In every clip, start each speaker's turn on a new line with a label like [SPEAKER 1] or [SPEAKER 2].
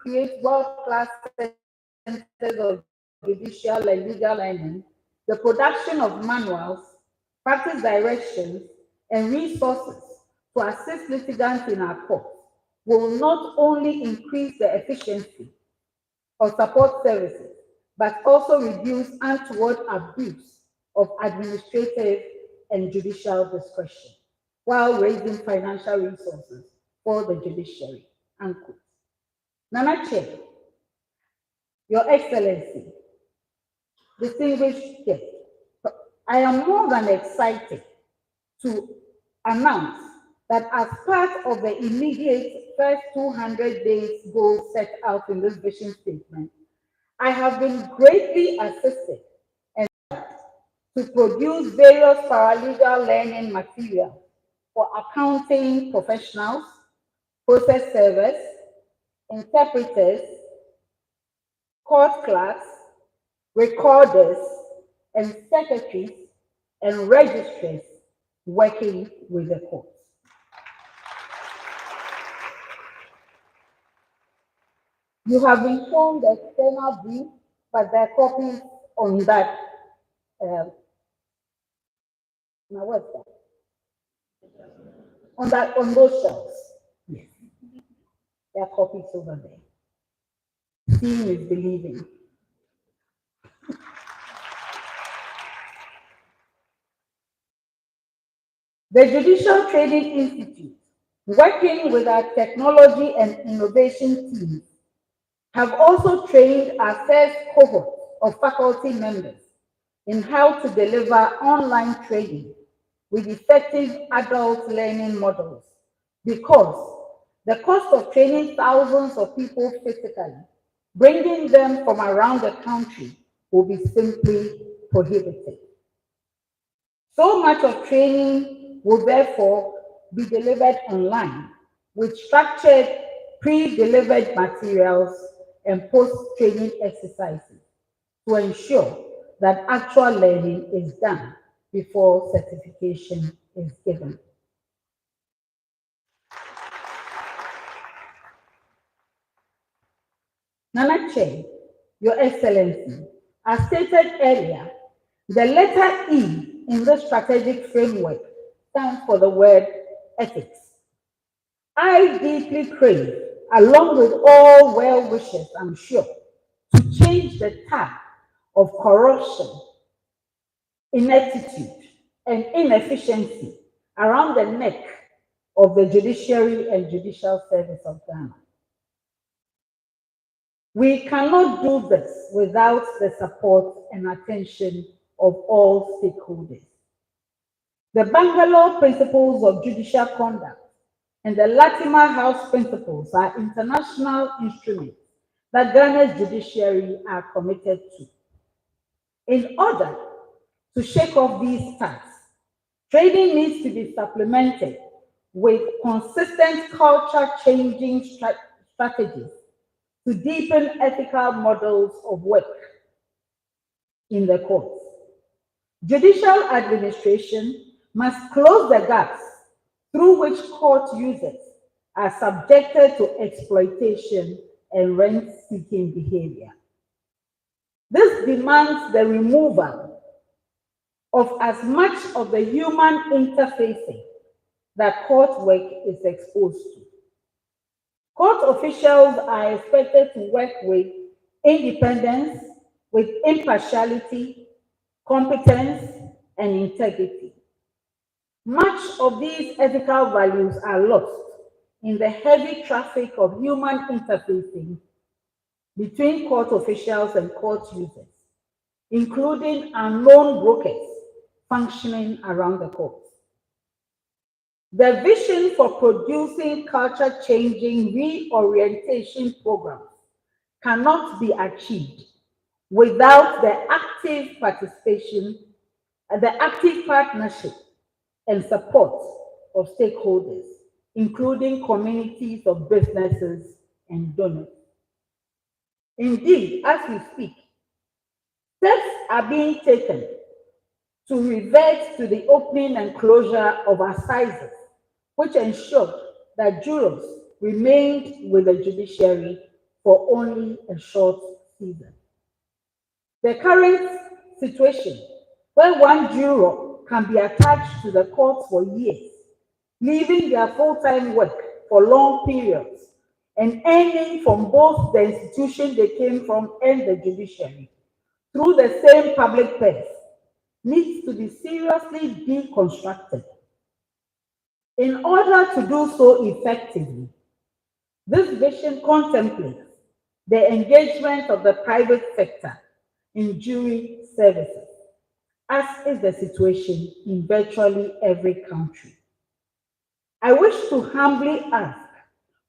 [SPEAKER 1] create world-class centers of judicial and legal learning, the production of manuals, practice directions, and resources to assist litigants in our courts will not only increase the efficiency of support services, but also reduce untoward abuse of administrative and judicial discretion, while raising financial resources for the judiciary. Unquote. Nana Chair, Your Excellency, distinguished guests, I am more than excited to announce that as part of the immediate first 200 days goal set out in this vision statement, I have been greatly assisted and to produce various paralegal learning material for accounting professionals, process servers, interpreters, court clerks, recorders, and secretaries and registrars working with the courts. You have been shown the external view, but there are copies on that. Now what's that? On those shelves. Yes. There are copies over there. Seeing is believing. The Judicial Training Institute, working with our technology and innovation teams, have also trained our first cohort of faculty members in how to deliver online training with effective adult learning models, because the cost of training thousands of people physically, bringing them from around the country, will be simply prohibitive. So much of training will therefore be delivered online with structured pre-delivered materials and post-training exercises to ensure that actual learning is done before certification is given. Nana Chair, Your Excellency, as stated earlier, the letter E in the strategic framework stands for the word ethics. I deeply crave, along with all well wishers, I'm sure, to change the tap of corruption, ineptitude, and inefficiency around the neck of the judiciary and judicial service of Ghana. We cannot do this without the support and attention of all stakeholders. The Bangalore Principles of Judicial Conduct and the Latimer House Principles are international instruments that Ghana's judiciary are committed to. In order to shake off these tasks, training needs to be supplemented with consistent culture-changing strategies to deepen ethical models of work in the courts. Judicial administration must close the gaps through which court users are subjected to exploitation and rent-seeking behavior. This demands the removal of as much of the human interfacing that court work is exposed to. Court officials are expected to work with independence, with impartiality, competence, and integrity. Much of these ethical values are lost in the heavy traffic of human interfacing between court officials and court users, including unknown brokers functioning around the courts. The vision for producing culture-changing reorientation programs cannot be achieved without the active participation, the active partnership and support of stakeholders, including communities of businesses and donors. Indeed, as we speak, steps are being taken to revert to the opening and closure of assizes, which ensured that jurors remained with the judiciary for only a short season. The current situation, where one juror can be attached to the court for years, leaving their full-time work for long periods, and earning from both the institution they came from and the judiciary through the same public purse, needs to be seriously deconstructed. In order to do so effectively, this vision contemplates the engagement of the private sector in jury services, as is the situation in virtually every country. I wish to humbly ask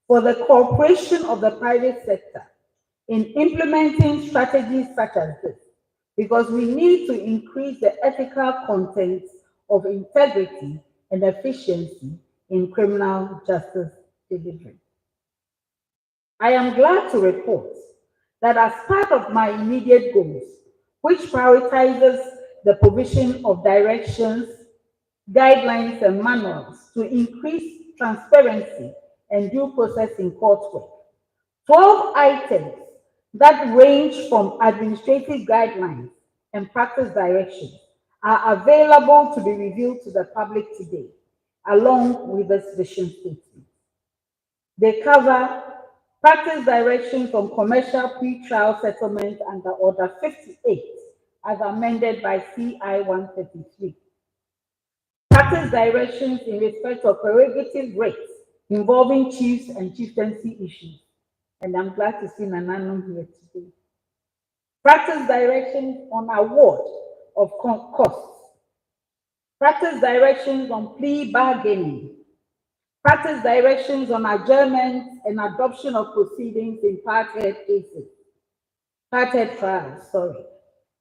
[SPEAKER 1] for the cooperation of the private sector in implementing strategies such as this, because we need to increase the ethical content of integrity and efficiency in criminal justice delivery. I am glad to report that as part of my immediate goals, which prioritizes the provision of directions, guidelines, and manuals to increase transparency and due process in court work, 12 items that range from administrative guidelines and practice directions are available to be revealed to the public today, along with this vision statement. They cover practice directions on commercial pre-trial settlement under Order 58, as amended by CI 133. Practice directions in respect of prerogative rates involving chiefs and chieftaincy issues. And I'm glad to see Nananum here today. Practice directions on award of costs. Practice directions on plea bargaining. Practice directions on adjournment and adoption of proceedings in part-head cases. Part-head trials, sorry.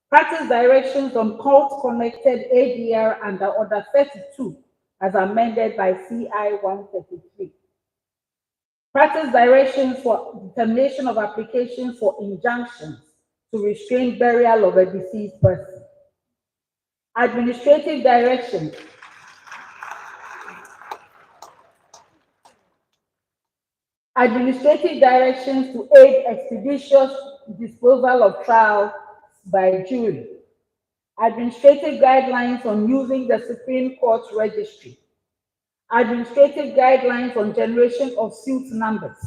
[SPEAKER 1] Practice directions on court-connected ADR under Order 32, as amended by CI 133. Practice directions for determination of applications for injunctions to restrain burial of a deceased person. Administrative directions. Administrative directions to aid expeditious disposal of trial by jury. Administrative guidelines on using the Supreme Court registry. Administrative guidelines on generation of suit numbers.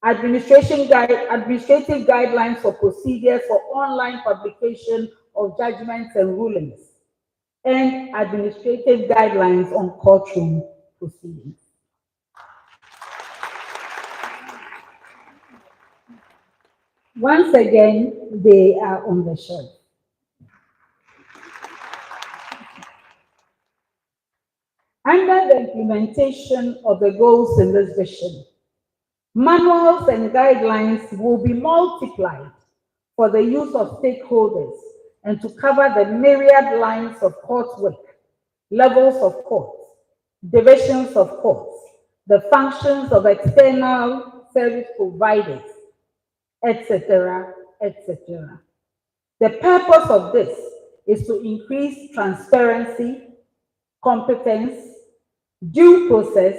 [SPEAKER 1] Administrative guidelines for procedures for online publication of judgments and rulings. And administrative guidelines on courtroom proceedings. Once again, they are on the shelf. Under the implementation of the goals in this vision, manuals and guidelines will be multiplied for the use of stakeholders and to cover the myriad lines of court work, levels of courts, divisions of courts, the functions of external service providers, etc., etc. The purpose of this is to increase transparency, competence, due process,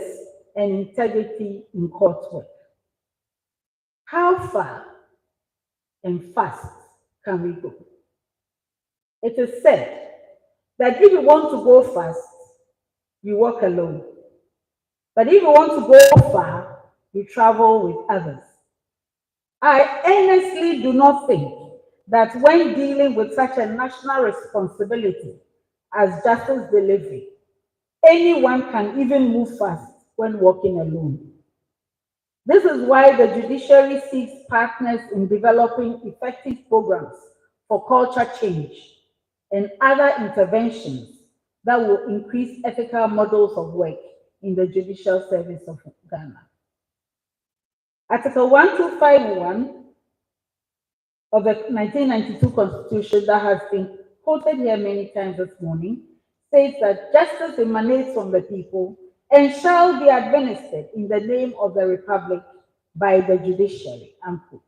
[SPEAKER 1] and integrity in court work. How far and fast can we go? It is said that if you want to go fast, you walk alone. But if you want to go far, you travel with others. I earnestly do not think that when dealing with such a national responsibility as justice delivery, anyone can even move fast when walking alone. This is why the judiciary seeks partners in developing effective programs for culture change and other interventions that will increase ethical models of work in the judicial service of Ghana. Article 1251 of the 1992 Constitution, that has been quoted here many times this morning, states that justice emanates from the people and shall be administered in the name of the Republic by the judiciary. Unquote.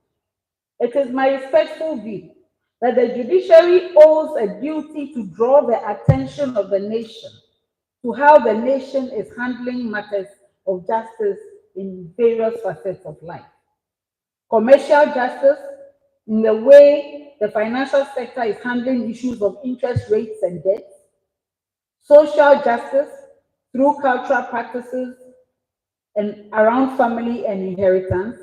[SPEAKER 1] It is my respectful view that the judiciary owes a duty to draw the attention of the nation to how the nation is handling matters of justice in various facets of life. Commercial justice in the way the financial sector is handling issues of interest rates and debt. Social justice through cultural practices and around family and inheritance.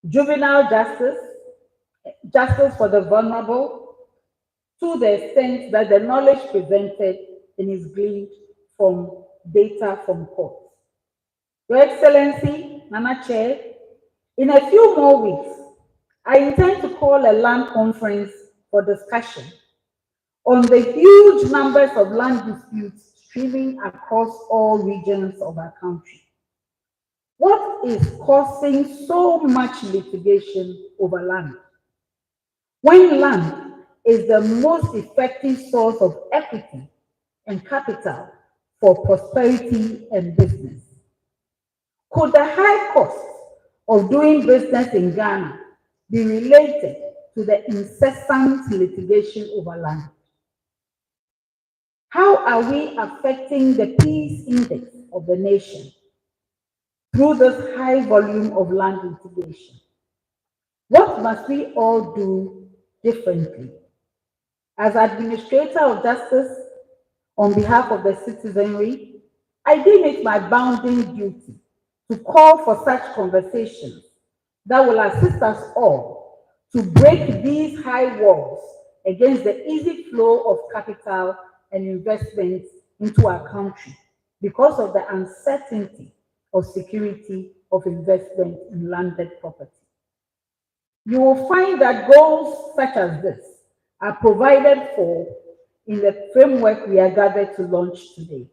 [SPEAKER 1] Juvenile justice, justice for the vulnerable, to the extent that the knowledge presented is gleaned from data from courts. Your Excellency, Nana Chair, in a few more weeks, I intend to call a land conference for discussion on the huge numbers of land disputes streaming across all regions of our country. What is causing so much litigation over land? When land is the most effective source of equity and capital for prosperity and business. Could the high cost of doing business in Ghana be related to the incessant litigation over land? How are we affecting the peace index of the nation through this high volume of land litigation? What must we all do differently? As Administrator of Justice, on behalf of the citizenry, I deem it my bounden duty to call for such conversations that will assist us all to break these high walls against the easy flow of capital and investments into our country because of the uncertainty of security of investment in landed property. You will find that goals such as this are provided for in the framework we are gathered to launch today.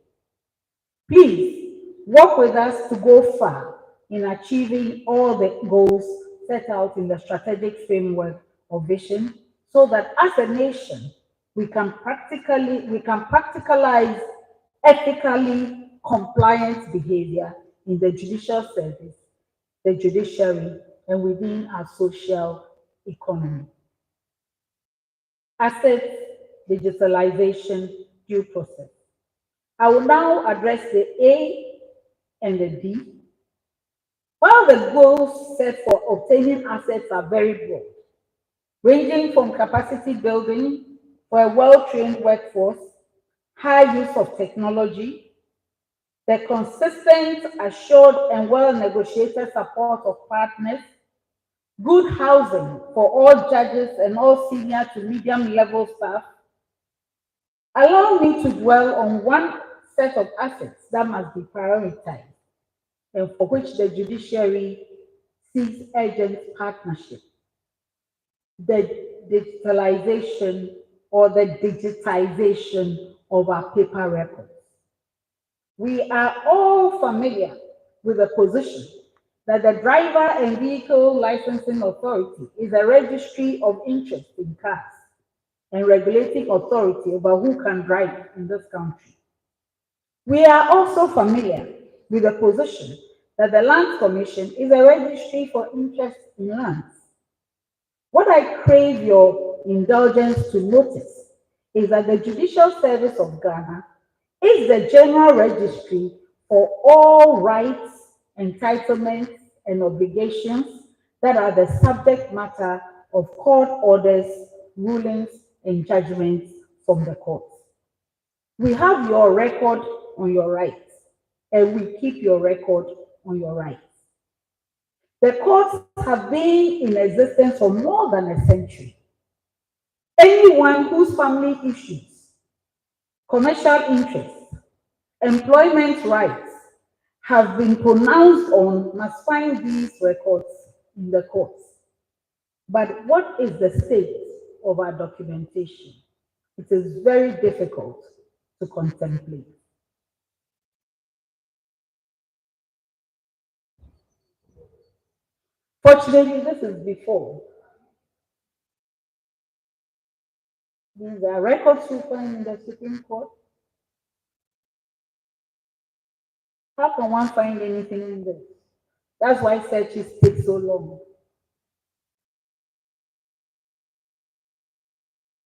[SPEAKER 1] Please work with us to go far in achieving all the goals set out in the strategic framework of vision so that as a nation we can practicalize ethically compliant behavior in the judicial service, the judiciary, and within our social economy. Asset digitalization due process. I will now address the A and the D. While the goals set for obtaining assets are very broad, ranging from capacity building for a well-trained workforce, high use of technology, the consistent, assured, and well-negotiated support of partners, good housing for all judges and all senior to medium level staff. Allow me to dwell on one set of assets that must be prioritized and for which the judiciary seeks urgent partnership: the digitization of our paper records. We are all familiar with the position that the Driver and Vehicle Licensing Authority is a registry of interest in cars and regulating authority over who can drive in this country. We are also familiar with the position that the Land Commission is a registry for interest in lands. What I crave your indulgence to notice is that the Judicial Service of Ghana is the general registry for all rights, entitlements, and obligations that are the subject matter of court orders, rulings, and judgments from the courts. We have your record on your rights, and we keep your record on your rights. The courts have been in existence for more than a century. Anyone whose family issues, commercial interests, employment rights have been pronounced on must find these records in the courts. But what is the state of our documentation? It is very difficult to contemplate. Fortunately, this is before. These are records you find in the Supreme Court. How can one find anything in this? That's why searches take so long.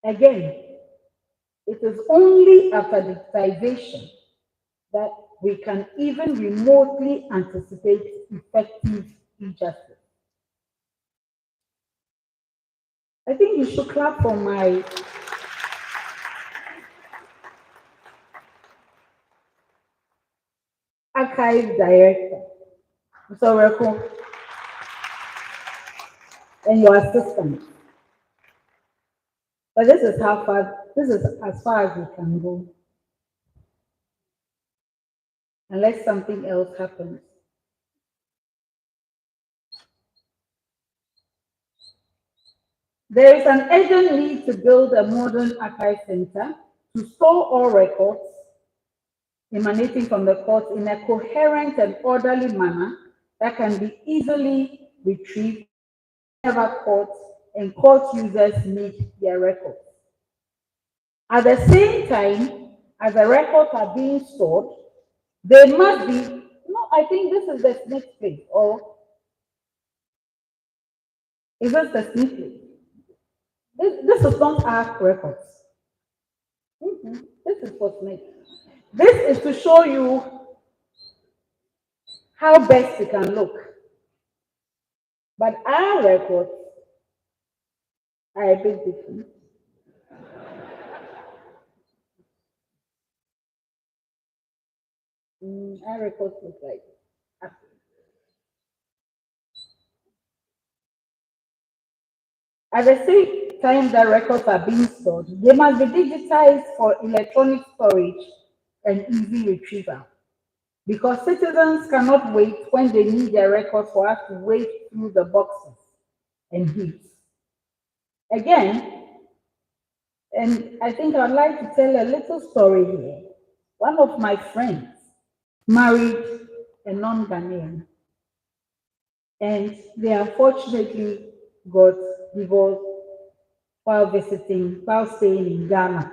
[SPEAKER 1] Again, it is only after digitization that we can even remotely anticipate effective e-justice. I think you should clap for my archive director, Mr. Reko, and your assistant. But this is as far as we can go, unless something else happens. There is an urgent need to build a modern archive center to store all records emanating from the courts in a coherent and orderly manner that can be easily retrieved whenever courts and court users need their records. At the same time, as the records are being stored, they must be, no, I think this is the next place, or is this the sneak place? This is not our records. This is for snake. This is to show you how best it can look. But our records are a bit different. Our records look like at the same time that records are being stored, they must be digitized for electronic storage and easy retrieval. Because citizens cannot wait when they need their records for us to wade through the boxes and heaps. Again, and I think I'd like to tell a little story here. One of my friends married a non-Ghanaian, and they unfortunately got divorced while staying in Ghana.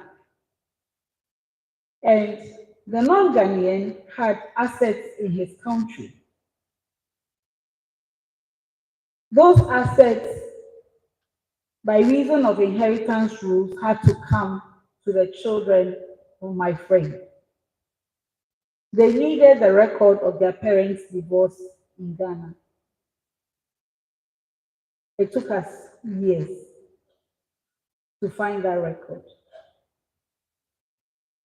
[SPEAKER 1] And the non-Ghanaian had assets in his country. Those assets, by reason of inheritance rules, had to come to the children of my friend. They needed the record of their parents' divorce in Ghana. It took us years to find that record.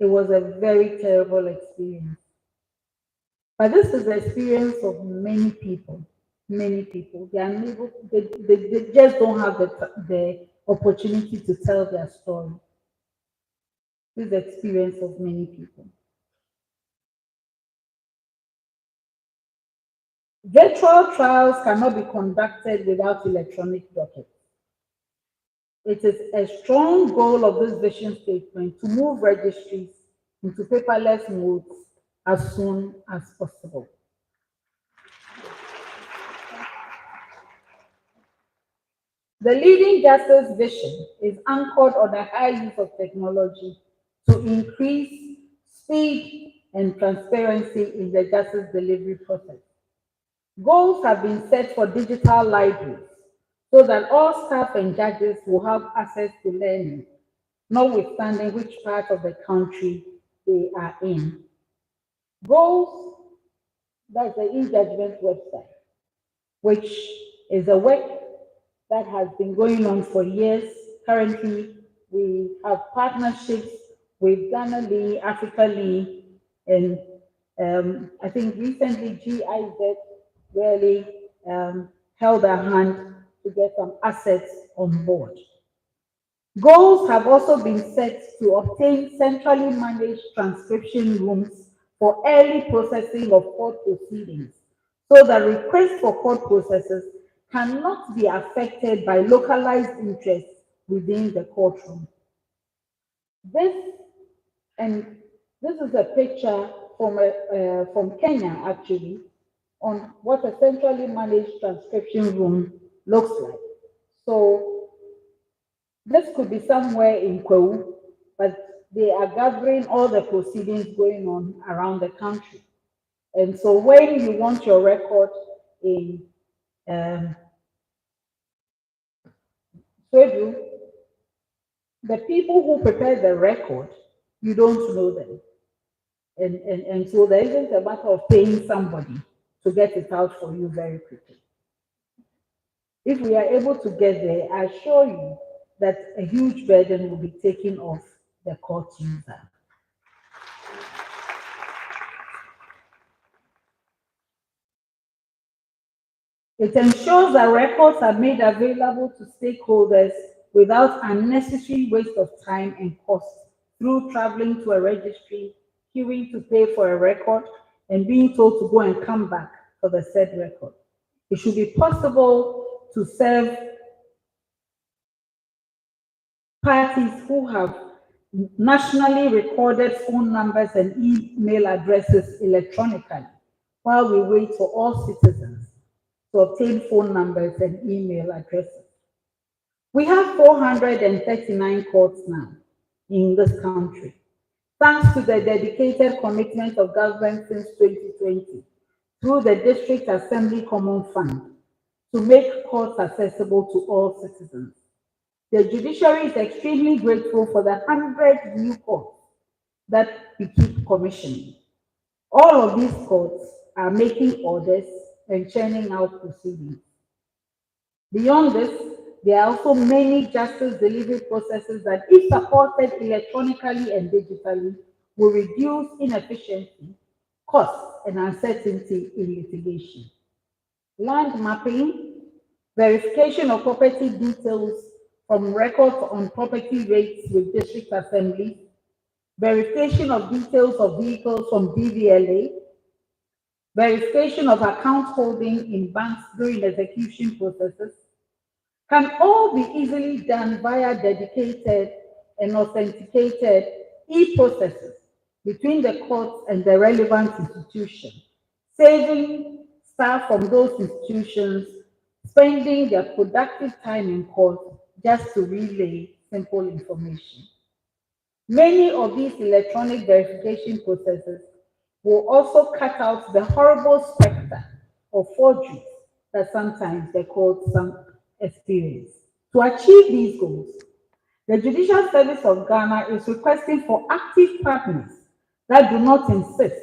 [SPEAKER 1] It was a very terrible experience. But this is the experience of many people. Many people. They are unable, they just don't have the opportunity to tell their story. This is the experience of many people. Virtual trials cannot be conducted without electronic dockets. It is a strong goal of this vision statement to move registries into paperless modes as soon as possible. The leading justice vision is anchored on the high use of technology to increase speed and transparency in the justice delivery process. Goals have been set for digital libraries so that all staff and judges will have access to learning, notwithstanding which part of the country they are in. Goals, that's the e-judgment website, which is a work that has been going on for years. Currently, we have partnerships with Ghana Lee, Africa Lee, and I think recently GIZ really held a hand to get some assets on board. Goals have also been set to obtain centrally managed transcription rooms for early processing of court proceedings so that requests for court processes cannot be affected by localized interests within the courtroom. This and this is a picture from Kenya actually on what a centrally managed transcription room looks like. So this could be somewhere in Kwewu, but they are gathering all the proceedings going on around the country. And so when you want your record in Swedu, the people who prepare the record, you don't know them. And so there isn't a matter of paying somebody to get it out for you very quickly. If we are able to get there, I assure you that a huge burden will be taken off the court user. It ensures that records are made available to stakeholders without unnecessary waste of time and cost through traveling to a registry, queuing to pay for a record, and being told to go and come back for the said record. It should be possible to serve parties who have nationally recorded phone numbers and email addresses electronically, while we wait for all citizens to obtain phone numbers and email addresses. We have 439 courts now in this country, thanks to the dedicated commitment of government since 2020 through the District Assembly Common Fund to make courts accessible to all citizens. The judiciary is extremely grateful for the 100 new courts that we keep commissioning. All of these courts are making orders and churning out proceedings. Beyond this, there are also many justice delivery processes that, if supported electronically and digitally, will reduce inefficiency, cost, and uncertainty in litigation. Land mapping, verification of property details from records on property rates with district assemblies, verification of details of vehicles from BVLA, verification of account holding in banks during execution processes, can all be easily done via dedicated and authenticated e-processes between the courts and the relevant institution, saving staff from those institutions spending their productive time in court just to relay simple information. Many of these electronic verification processes will also cut out the horrible specter of forgeries that sometimes the courts experience. To achieve these goals, the Judicial Service of Ghana is requesting for active partners that do not insist